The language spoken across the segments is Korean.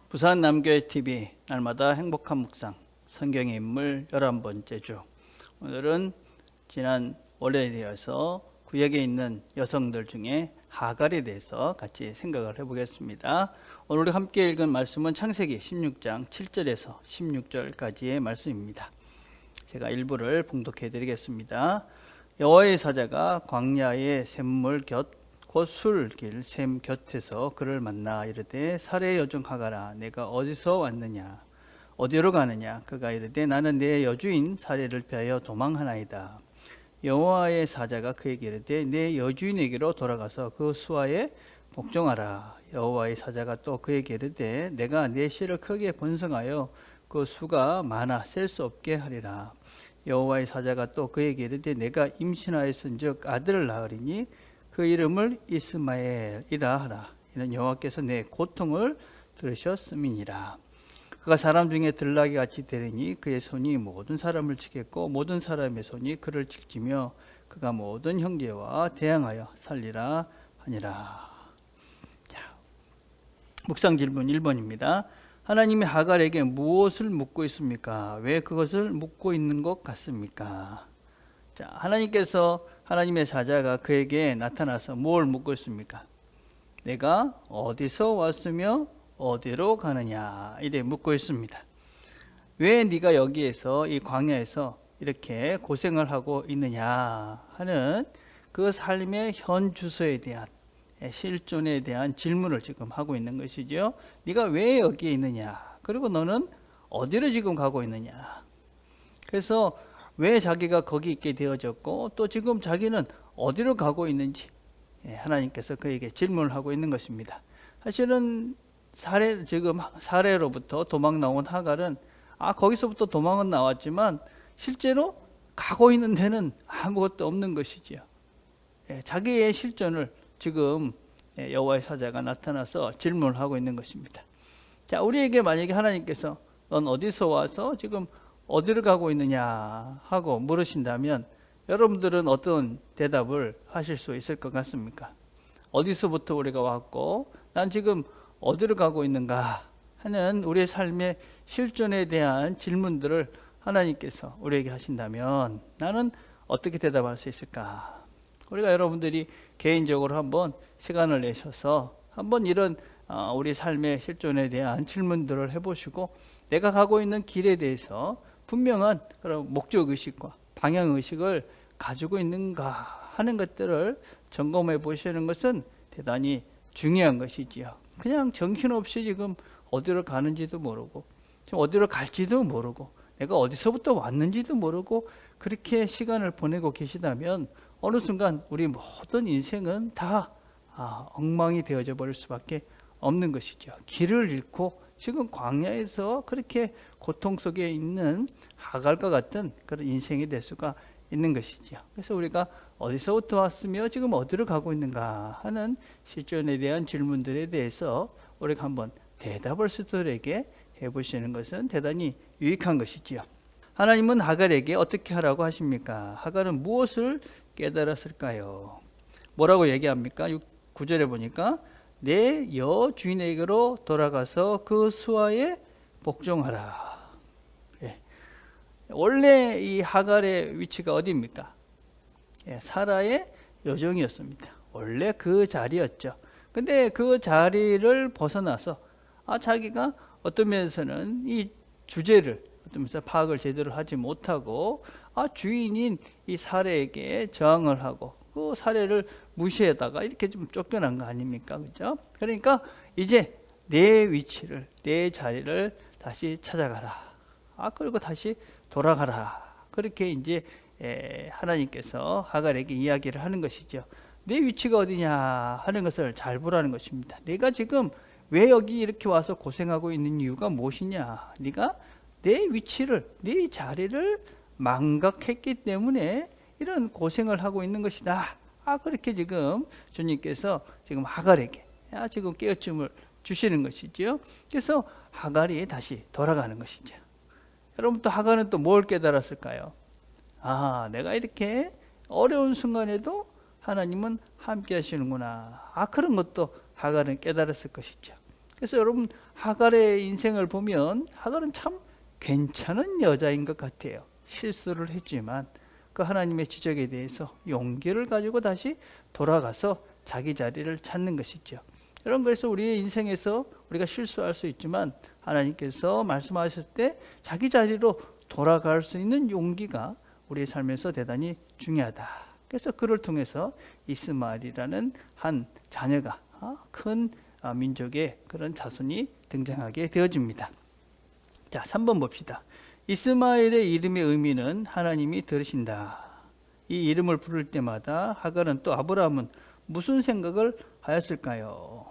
부산 남교회 TV 날마다 행복한 묵상 성경의 인물 11번째 주. 오늘은 지난 월요일에 이어서 구약에 있는 여성들 중에 하갈에 대해서 같이 생각을 해보겠습니다. 오늘 함께 읽은 말씀은 창세기 16장 7절에서 16절까지의 말씀입니다. 제가 일부를 봉독해 드리겠습니다. 여호와의 사자가 광야의 샘물 곁 곧 술길 샘 곁에서 그를 만나 이르되 사례 여종 하갈아 내가 어디서 왔느냐 어디로 가느냐. 그가 이르되 나는 내 여주인 사례를 피하여 도망하나이다. 여호와의 사자가 그에게 이르되 내 여주인에게로 돌아가서 그 수하에 복종하라. 여호와의 사자가 또 그에게 이르되 내가 내 씨를 크게 번성하여 그 수가 많아 셀 수 없게 하리라. 여호와의 사자가 또 그에게 이르되 내가 임신하였은즉 아들을 낳으리니 그 이름을 이스마엘이라 하라. 이는 여호와께서 내 고통을 들으셨음이니라. 그가 사람 중에 들나귀 같이 되리니 그의 손이 모든 사람을 치겠고 모든 사람의 손이 그를 칠지며 그가 모든 형제와 대항하여 살리라 하니라. 자, 묵상 질문 1번입니다. 하나님이 하갈에게 무엇을 묻고 있습니까? 왜 그것을 묻고 있는 것 같습니까? 자, 하나님의 사자가 그에게 나타나서 뭘 묻고 있습니까? 내가 어디서 왔으며 어디로 가느냐 이래 묻고 있습니다. 왜 네가 여기에서 이 광야에서 이렇게 고생을 하고 있느냐 하는 그 삶의 현 주소에 대한 실존에 대한 질문을 지금 하고 있는 것이죠. 네가 왜 여기에 있느냐, 그리고 너는 어디로 지금 가고 있느냐. 그래서 왜 자기가 거기 있게 되어졌고 또 지금 자기는 어디로 가고 있는지 하나님께서 그에게 질문을 하고 있는 것입니다. 사실은 지금 사례로부터 도망 나온 하갈은 거기서부터 도망은 나왔지만 실제로 가고 있는 데는 아무것도 없는 것이지요. 자기의 실존을 지금 여호와의 사자가 나타나서 질문을 하고 있는 것입니다. 자, 우리에게 만약에 하나님께서 넌 어디서 와서 지금 어디로 가고 있느냐 하고 물으신다면 여러분들은 어떤 대답을 하실 수 있을 것 같습니까? 어디서부터 우리가 왔고 난 지금 어디로 가고 있는가 하는 우리의 삶의 실존에 대한 질문들을 하나님께서 우리에게 하신다면 나는 어떻게 대답할 수 있을까? 우리가 여러분들이 개인적으로 한번 시간을 내셔서 한번 이런 우리 삶의 실존에 대한 질문들을 해보시고 내가 가고 있는 길에 대해서 분명한 그런 목적의식과 방향의식을 가지고 있는가 하는 것들을 점검해 보시는 것은 대단히 중요한 것이지요. 그냥 정신없이 지금 어디로 가는지도 모르고 지금 어디로 갈지도 모르고 내가 어디서부터 왔는지도 모르고 그렇게 시간을 보내고 계시다면 어느 순간 우리 모든 인생은 다 엉망이 되어져 버릴 수밖에 없는 것이죠. 길을 잃고 지금 광야에서 그렇게 고통 속에 있는 하갈과 같은 그런 인생이 될 수가 있는 것이죠. 그래서 우리가 어디서부터 왔으며 지금 어디로 가고 있는가 하는 실존에 대한 질문들에 대해서 우리가 한번 대답을 스스로에게 해보시는 것은 대단히 유익한 것이지요. 하나님은 하갈에게 어떻게 하라고 하십니까? 하갈은 무엇을 깨달았을까요? 뭐라고 얘기합니까? 9절에 보니까 내 여주인에게로 돌아가서 그 수하에 복종하라. 원래 이 하갈의 위치가 어디입니까? 사라의 여종이었습니다. 원래 그 자리였죠. 근데 그 자리를 벗어나서 자기가 어떤 면에서는 이 주제를 어떤 면에서 파악을 제대로 하지 못하고 주인인 이 사례에게 저항을 하고 그 사례를 무시하다가 이렇게 좀 쫓겨난 거 아닙니까? 그죠? 그러니까 이제 내 위치를, 내 자리를 다시 찾아가라. 그리고 다시 돌아가라. 그렇게 이제 하나님께서 하갈에게 이야기를 하는 것이죠. 내 위치가 어디냐 하는 것을 잘 보라는 것입니다. 내가 지금 왜 여기 이렇게 와서 고생하고 있는 이유가 무엇이냐? 네가 내 위치를, 네 자리를 망각했기 때문에 이런 고생을 하고 있는 것이다. 그렇게 지금 주님께서 지금 하갈에게 지금 깨우침을 주시는 것이죠. 그래서 하갈이 다시 돌아가는 것이죠. 여러분 또 하갈은 또 뭘 깨달았을까요? 내가 이렇게 어려운 순간에도 하나님은 함께 하시는구나. 그런 것도 하갈은 깨달았을 것이죠. 그래서 여러분 하갈의 인생을 보면 하갈은 참 괜찮은 여자인 것 같아요. 실수를 했지만 그 하나님의 지적에 대해서 용기를 가지고 다시 돌아가서 자기 자리를 찾는 것이죠. 여러분, 그래서 우리의 인생에서 우리가 실수할 수 있지만 하나님께서 말씀하셨을 때 자기 자리로 돌아갈 수 있는 용기가 우리의 삶에서 대단히 중요하다. 그래서 그를 통해서 이스마엘이라는 한 자녀가 큰 민족의 그런 자손이 등장하게 되어집니다. 자, 3번 봅시다. 이스마엘의 이름의 의미는 하나님이 들으신다. 이 이름을 부를 때마다 하갈은 또 아브라함은 무슨 생각을 하였을까요?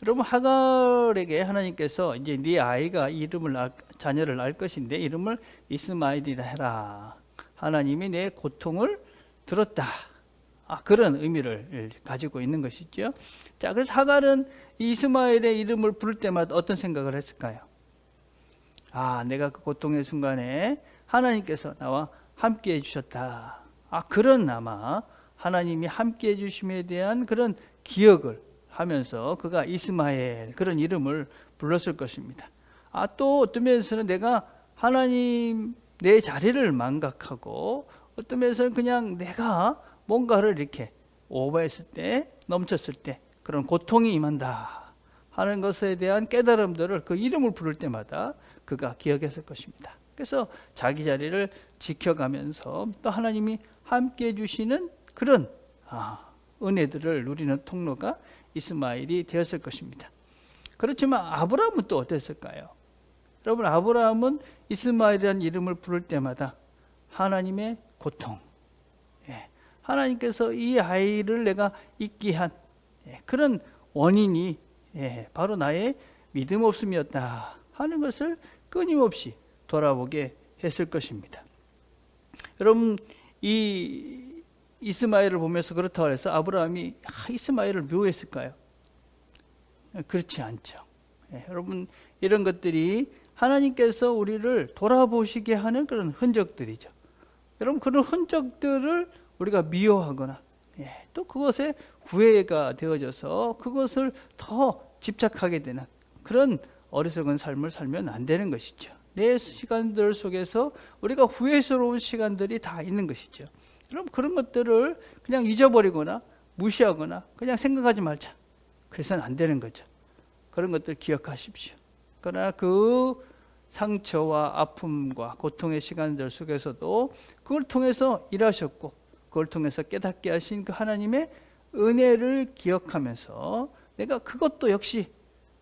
여러분, 하갈에게 하나님께서 이제 네 아이가 자녀를 낳을 것인데 이름을 이스마엘이라 해라. 하나님이 내 고통을 들었다. 그런 의미를 가지고 있는 것이죠. 자, 그래서 하갈은 이스마엘의 이름을 부를 때마다 어떤 생각을 했을까요? 내가 그 고통의 순간에 하나님께서 나와 함께 해주셨다. 그런 아마 하나님이 함께 해주심에 대한 그런 기억을 하면서 그가 이스마엘 그런 이름을 불렀을 것입니다. 또 어떤 면에서는 내가 하나님 내 자리를 망각하고 어떤 면에서는 그냥 내가 뭔가를 이렇게 오버했을 때, 넘쳤을 때 그런 고통이 임한다 하는 것에 대한 깨달음들을 그 이름을 부를 때마다 그가 기억했을 것입니다. 그래서 자기 자리를 지켜가면서 또 하나님이 함께 해주시는 그런 은혜들을 누리는 통로가 이스마엘이 되었을 것입니다. 그렇지만 아브라함은 또 어땠을까요? 여러분, 아브라함은 이스마엘이라는 이름을 부를 때마다 하나님의 고통, 하나님께서 이 아이를 내가 잊게 한 그런 원인이 바로 나의 믿음 없음이었다 하는 것을 끊임없이 돌아보게 했을 것입니다. 여러분, 이 이스마엘을 보면서 그렇다고 해서 아브라함이 이스마엘을 묘했을까요? 그렇지 않죠. 여러분, 이런 것들이 하나님께서 우리를 돌아보시게 하는 그런 흔적들이죠. 여러분, 그런 흔적들을 우리가 미워하거나 또 그것에 후회가 되어져서 그것을 더 집착하게 되는 그런 어리석은 삶을 살면 안 되는 것이죠. 내 시간들 속에서 우리가 후회스러운 시간들이 다 있는 것이죠. 그럼 그런 것들을 그냥 잊어버리거나 무시하거나 그냥 생각하지 말자. 그래서는 안 되는 거죠. 그런 것들 기억하십시오. 그러나 그 상처와 아픔과 고통의 시간들 속에서도 그걸 통해서 일하셨고 그걸 통해서 깨닫게 하신 그 하나님의 은혜를 기억하면서 내가 그것도 역시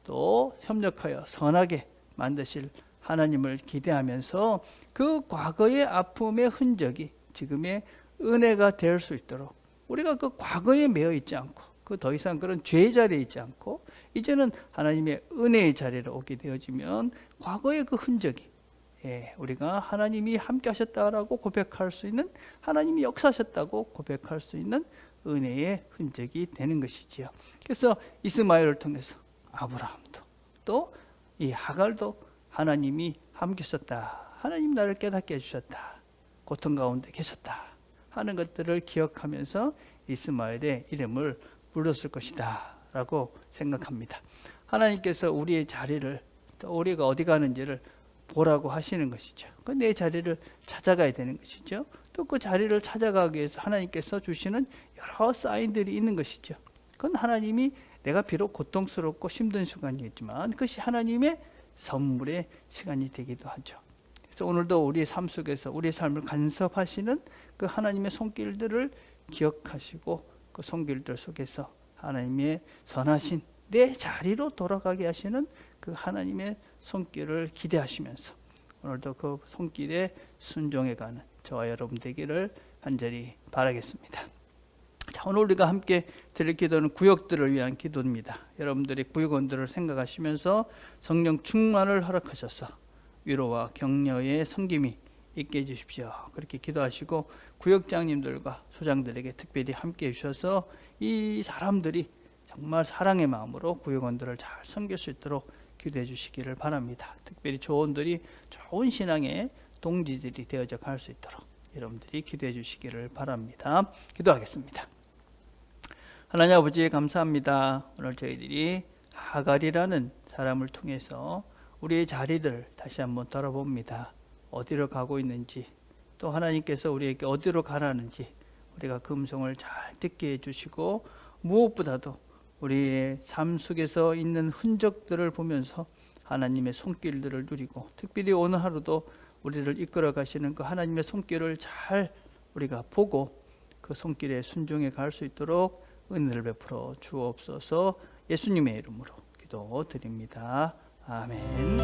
또 협력하여 선하게 만드실 하나님을 기대하면서 그 과거의 아픔의 흔적이 지금의 은혜가 될 수 있도록 우리가 그 과거에 매여 있지 않고 그 더 이상 그런 죄의 자리에 있지 않고 이제는 하나님의 은혜의 자리로 오게 되어지면 과거의 그 흔적이 우리가 하나님이 함께 하셨다라고 고백할 수 있는, 하나님이 역사하셨다고 고백할 수 있는 은혜의 흔적이 되는 것이지요. 그래서 이스마엘을 통해서 아브라함도 또 이 하갈도 하나님이 함께 하셨다, 하나님 나를 깨닫게 해주셨다, 고통 가운데 계셨다 하는 것들을 기억하면서 이스마엘의 이름을 불렀을 것이다 라고 생각합니다. 하나님께서 우리의 자리를, 또 우리가 어디 가는지를 보라고 하시는 것이죠. 내 자리를 찾아가야 되는 것이죠. 또 그 자리를 찾아가기 위해서 하나님께서 주시는 여러 사인들이 있는 것이죠. 그건 하나님이 내가 비록 고통스럽고 힘든 시간이겠지만 그것이 하나님의 선물의 시간이 되기도 하죠. 그래서 오늘도 우리의 삶 속에서 우리의 삶을 간섭하시는 그 하나님의 손길들을 기억하시고 그 손길들 속에서 하나님의 선하신 내 자리로 돌아가게 하시는 그 하나님의 손길을 기대하시면서 오늘도 그 손길에 순종해가는 저와 여러분 되기를 간절히 바라겠습니다. 자, 오늘 우리가 함께 드릴 기도는 구역들을 위한 기도입니다. 여러분들이 구역원들을 생각하시면서 성령 충만을 허락하셔서 위로와 격려의 섬김이 있게 해주십시오. 그렇게 기도하시고 구역장님들과 소장들에게 특별히 함께 해주셔서 이 사람들이 정말 사랑의 마음으로 구역원들을 잘 섬길 수 있도록 기도해 주시기를 바랍니다. 특별히 조원들이 좋은 신앙의 동지들이 되어져 갈 수 있도록 여러분들이 기도해 주시기를 바랍니다. 기도하겠습니다. 하나님 아버지 감사합니다. 오늘 저희들이 하갈이라는 사람을 통해서 우리의 자리를 다시 한번 돌아봅니다. 어디로 가고 있는지, 또 하나님께서 우리에게 어디로 가라는지 우리가 그 음성을 잘 듣게 해주시고, 무엇보다도 우리의 삶 속에서 있는 흔적들을 보면서 하나님의 손길들을 누리고, 특별히 오늘 하루도 우리를 이끌어 가시는 그 하나님의 손길을 잘 우리가 보고 그 손길에 순종해 갈 수 있도록 은혜를 베풀어 주옵소서. 예수님의 이름으로 기도드립니다. 아멘.